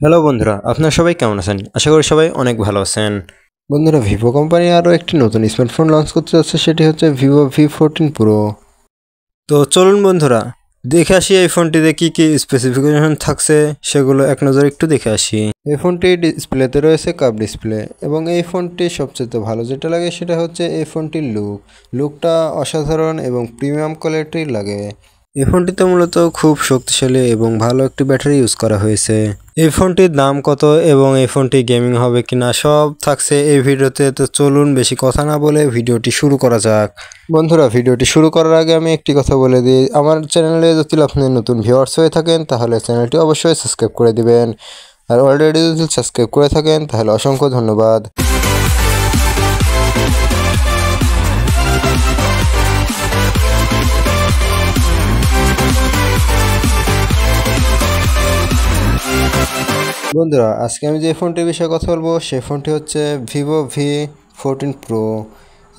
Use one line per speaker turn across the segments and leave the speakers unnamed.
Hello বন্ধুরা, আপনারা সবাই কেমন আছেন? আশা করি সবাই অনেক ভালো আছেন। বন্ধুরা, ভিভো কোম্পানি আরও একটি নতুন স্মার্টফোন লঞ্চ করতে যাচ্ছে, সেটি হচ্ছে ভিভো V14 প্রো। তো চলুন বন্ধুরা, দেখে আসি এই ফোনটিতে কি কি স্পেসিফিকেশন থাকছে সেগুলো এক নজরে একটু দেখে আসি। এই ফোনটি ডিসপ্লেতে রয়েছে কার্ভ ডিসপ্লে, এবং এই ফোনটি সবচেয়ে ভালো যেটা লাগে সেটা হচ্ছে এই ফোনটির লুকটা অসাধারণ এবং প্রিমিয়াম কোয়ালিটির লাগে। এই ফোনটিতে মূলত খুব শক্তিশালী এবং ভালো একটি ব্যাটারি ইউজ করা হয়েছে। এই ফোনটির দাম কত এবং এই ফোনটি গেমিং হবে কিনা সব থাকছে এই ভিডিওতে। তো চলুন বেশি কথা না বলে ভিডিওটি শুরু করা যাক। বন্ধুরা, ভিডিওটি শুরু করার আগে আমি একটি কথা বলে দিই, আমার চ্যানেলে যদি আপনি নতুন ভিউয়ার্স হয়ে থাকেন তাহলে চ্যানেলটি অবশ্যই সাবস্ক্রাইব করে দিবেন, আর অলরেডি যদি সাবস্ক্রাইব করে থাকেন তাহলে অসংখ্য ধন্যবাদ। বন্ধুরা, আজকে আমি যে ফোনটির বিষয়ে কথা বলবো সেই ফোনটি হচ্ছে ভিভো V14 প্রো।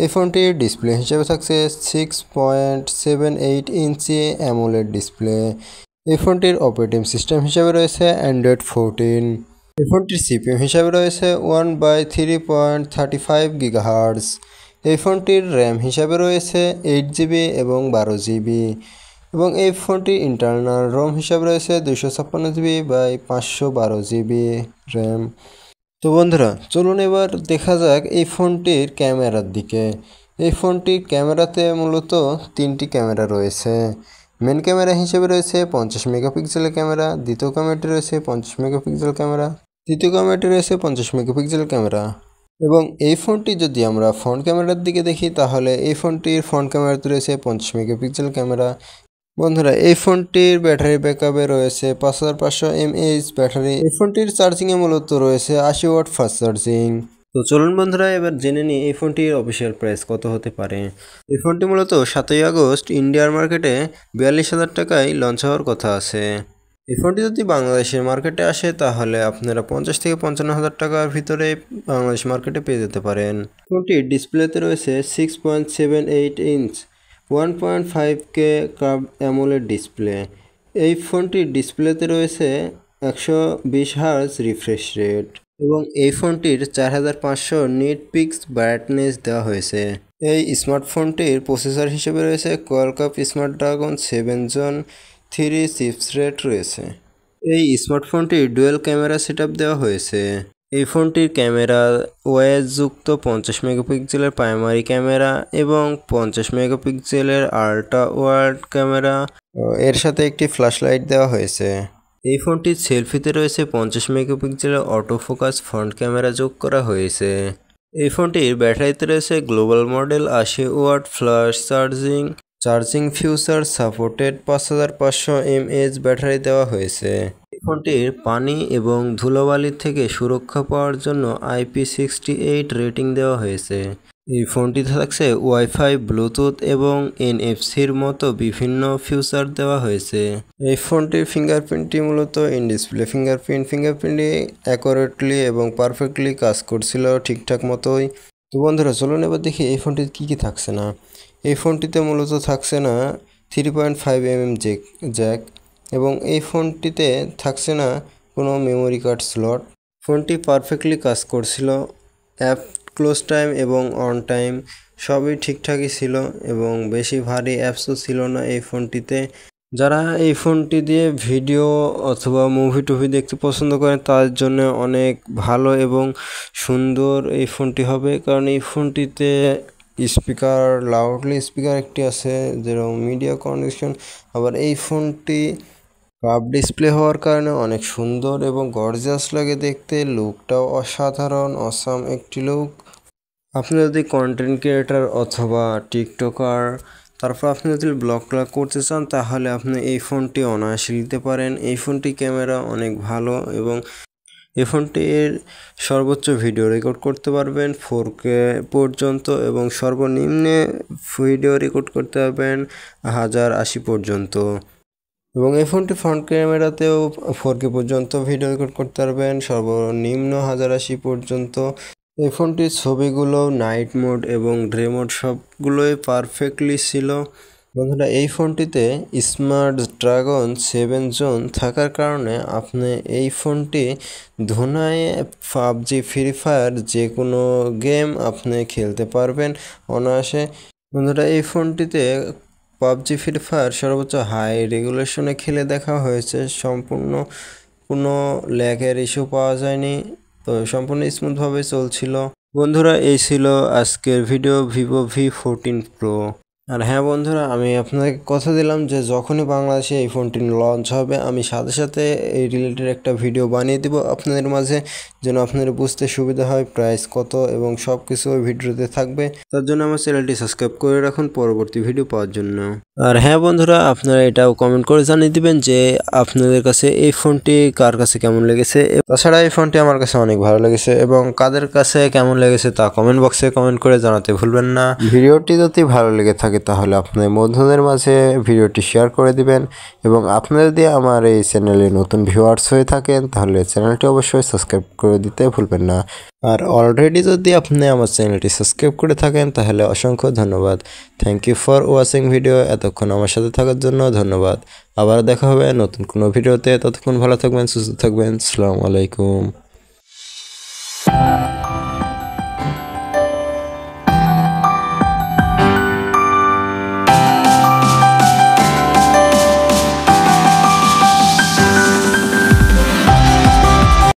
এই ফোনটির ডিসপ্লে হিসেবে থাকছে 6.78 ইঞ্চি অ্যামোলেড ডিসপ্লে। এই ফোনটির অপারেটিং সিস্টেম হিসেবে রয়েছে অ্যান্ড্রয়েড 14। এই ফোনটির সিপিএম হিসাবে রয়েছে 1/3.35 GHz। এই ফোনটির র্যাম হিসাবে রয়েছে 8GB এবং 12GB, এবং এই ফোনটির ইন্টারনাল রোম হিসাবে রয়েছে 256GB/512GB র্যাম। তো বন্ধুরা, চলুন এবার দেখা যাক এই ফোনটির ক্যামেরার দিকে। এই ফোনটির ক্যামেরাতে মূলত তিনটি ক্যামেরা রয়েছে। মেন ক্যামেরা হিসেবে রয়েছে 50 মেগাপিক্সেলের ক্যামেরা, দ্বিতীয় ক্যামেরাটি রয়েছে 50 মেগাপিক্সেল ক্যামেরা, তৃতীয় ক্যামেরাটি রয়েছে 50 মেগাপিক্সেল ক্যামেরা। এবং এই ফোনটি যদি আমরা ফ্রন্ট ক্যামেরার দিকে দেখি তাহলে এই ফোনটির ফ্রন্ট ক্যামেরাতে রয়েছে 50 মেগাপিক্সেল ক্যামেরা। বন্ধুরা, এই ফোনটির ব্যাটারি ব্যাকআপে রয়েছে 5500 mAh ব্যাটারি। এই ফোনটির চার্জিংয়ে মূলত রয়েছে 80 ওয়াট ফাস্ট চার্জিং। তো চলুন বন্ধুরা, এবার জেনে নিই এই ফোনটির অফিসিয়াল প্রাইস কত হতে পারে। এই ফোনটি মূলত 7ই আগস্ট ইন্ডিয়ার মার্কেটে 42,000 টাকায় লঞ্চ হওয়ার কথা আছে। এই ফোনটি যদি বাংলাদেশের মার্কেটে আসে তাহলে আপনারা 50 থেকে 55,000 টাকার ভিতরে বাংলাদেশ মার্কেটে পেয়ে যেতে পারেন। ফোনটির ডিসপ্লেতে রয়েছে 6.78 inch 1.5K curve AMOLED display. এই ফোনটির ডিসপ্লেতে রয়েছে 120 Hz রিফ্রেশ রেট, এবং এই ফোনটির 4500 নিট পিক্স ব্রাইটনেস দেওয়া হয়েছে। এই স্মার্টফোনটির প্রসেসর হিসেবে রয়েছে কোয়ালকম স্ন্যাপড্রাগন 7 Gen 3 চিপসেট রয়েছে। এই স্মার্টফোনটির ডুয়েল ক্যামেরা সেটআপ দেওয়া হয়েছে। এই ফোনটির ক্যামেরা ওএস-যুক্ত 50 মেগাপিক্সেলের প্রাইমারি ক্যামেরা এবং 50 মেগাপিক্সেলের আল্ট্রা ওয়াইড ক্যামেরা, এর সাথে একটি ফ্ল্যাশ লাইট দেওয়া হয়েছে। এই ফোনটির সেলফিতে রয়েছে 50 মেগাপিক্সেলের অটো ফোকাস ফ্রন্ট ক্যামেরা যোগ করা হয়েছে। এই ফোনটির ব্যাটারিতে রয়েছে global model 80 watt flash charging feature supported 5500 mAh battery দেওয়া হয়েছে। এই ফোনটির পানি এবং ধুলোবালির থেকে সুরক্ষা পাওয়ার জন্য IP68 রেটিং দেওয়া হয়েছে। এই ফোনটিতে থাকছে ওয়াইফাই, ব্লুটুথ এবং NFC-র মতো বিভিন্ন ফিউচার দেওয়া হয়েছে। এই ফোনটির ফিঙ্গারপ্রিন্টটি মূলত ইন ডিসপ্লে ফিঙ্গারপ্রিন্টটি অ্যাকুরেটলি এবং পারফেক্টলি কাজ করছিল ঠিকঠাক মতোই। তো বন্ধুরা, চলুন এবার দেখি এই ফোনটিতে কী কী থাকছে না। এই ফোনটিতে মূলত থাকছে না 3.5mm জ্যাক, এবং এই ফোনটিতে থাকছে না কোনো মেমোরি কার্ড স্লট। ফোনটি পারফেক্টলি কাজ করছিল, অ্যাপ ক্লোজ টাইম এবং অন টাইম সবই ঠিকঠাকই ছিল, এবং বেশি ভারী অ্যাপসও ছিল না এই ফোনটিতে। যারা এই ফোনটি দিয়ে ভিডিও অথবা মুভি দেখতে পছন্দ করেন তার জন্য অনেক ভালো এবং সুন্দর এই ফোনটি হবে, কারণ এই ফোনটিতে লাউডলি স্পিকার একটি আছে, যেরকম মিডিয়া কন্ডিশন। আবার এই ফোনটি কার্ভ ডিসপ্লে হওয়ার কারণে অনেক সুন্দর এবং গর্জিয়াস লাগে দেখতে, লুকটাও অসাধারণ অসাম একটি লুক। আপনি যদি কন্টেন্ট ক্রিয়েটার অথবা টিকটকার, তারপর আপনি যদি ব্লগ করতে চান তাহলে আপনি এই ফোনটি অনায়াসে নিতে পারেন। এই ফোনটি ক্যামেরা অনেক ভালো, এবং এই ফোনটির সর্বোচ্চ ভিডিও রেকর্ড করতে পারবেন 4K পর্যন্ত, এবং সর্বনিম্নে ভিডিও রেকর্ড করতে পারবেন 1080 পর্যন্ত। এবং এই ফোনটি ফ্রন্ট ক্যামেরাতেও 4K পর্যন্ত ভিডিও রেকর্ড করতে পারবেন, সর্বনিম্ন 1080 পর্যন্ত। এই ফোনটির ছবিগুলো নাইট মোড এবং ডে মোড সবগুলোই পারফেক্টলি ছিল, বন্ধুরা এই ফোনটিতে স্ন্যাপড্রাগন 7 জোন থাকার কারণে আপনি এই ফোনটি ধুনায় পাবজি ফ্রি ফায়ার যে কোনো গেম আপনি খেলতে পারবেন অনায়াসে। বন্ধুরা এই ফোনটিতে পাবজি ফ্রি ফায়ার সর্বোচ্চ হাই রেগুলেশনে খেলে দেখা হয়েছে, সম্পূর্ণ কোনো ল্যাগের ইস্যু পাওয়া যায়নি, তো সম্পূর্ণ স্মুথভাবে চলছিল। বন্ধুরা এই ছিল আজকের ভিডিও ভিভো V14 Pro। আর হ্যাঁ বন্ধুরা, আমি আপনাকে কথা দিলাম যে যখনই বাংলাদেশে এই ফোনটি লঞ্চ হবে আমি সাথে সাথে এই রিলেটেড একটা ভিডিও বানিয়ে দিব আপনাদের মাঝে, যেন আপনাদের বুঝতে সুবিধা হয় প্রাইস কত এবং সব কিছু ওই ভিডিওতে থাকবে। তার জন্য আমার চ্যানেলটি সাবস্ক্রাইব করে রাখুন পরবর্তী ভিডিও পাওয়ার জন্য। আর হ্যাঁ বন্ধুরা, আপনারা এটাও কমেন্ট করে জানিয়ে দিবেন যে আপনাদের কাছে এই ফোনটি কার কাছে কেমন লেগেছে। তাছাড়া এই ফোনটি আমার কাছে অনেক ভালো লেগেছে এবং কাদের কাছে কেমন লেগেছে তা কমেন্ট বক্সে কমেন্ট করে জানাতে ভুলবেন না। ভিডিওটি যদি ভালো লেগে থাকে তাহলে আপনার বন্ধুদের মাঝে ভিডিওটি শেয়ার করে দিবেন এবং আপনারা যদি আমার এই চ্যানেলে নতুন ভিউয়ার্স হয়ে থাকেন তাহলে চ্যানেলটি অবশ্যই সাবস্ক্রাইব করে দিতে ভুলবেন না। আর অলরেডি যদি আপনি আমার চ্যানেলটি সাবস্ক্রাইব করে থাকেন তাহলে অসংখ্য ধন্যবাদ। Thank you for watching video. এতক্ষণ আমার সাথে থাকার জন্য ধন্যবাদ। আবার দেখা হবে নতুন কোনো ভিডিওতে। ততক্ষণ ভালো থাকবেন, সুস্থ থাকবেন। আসসালামু আলাইকুম।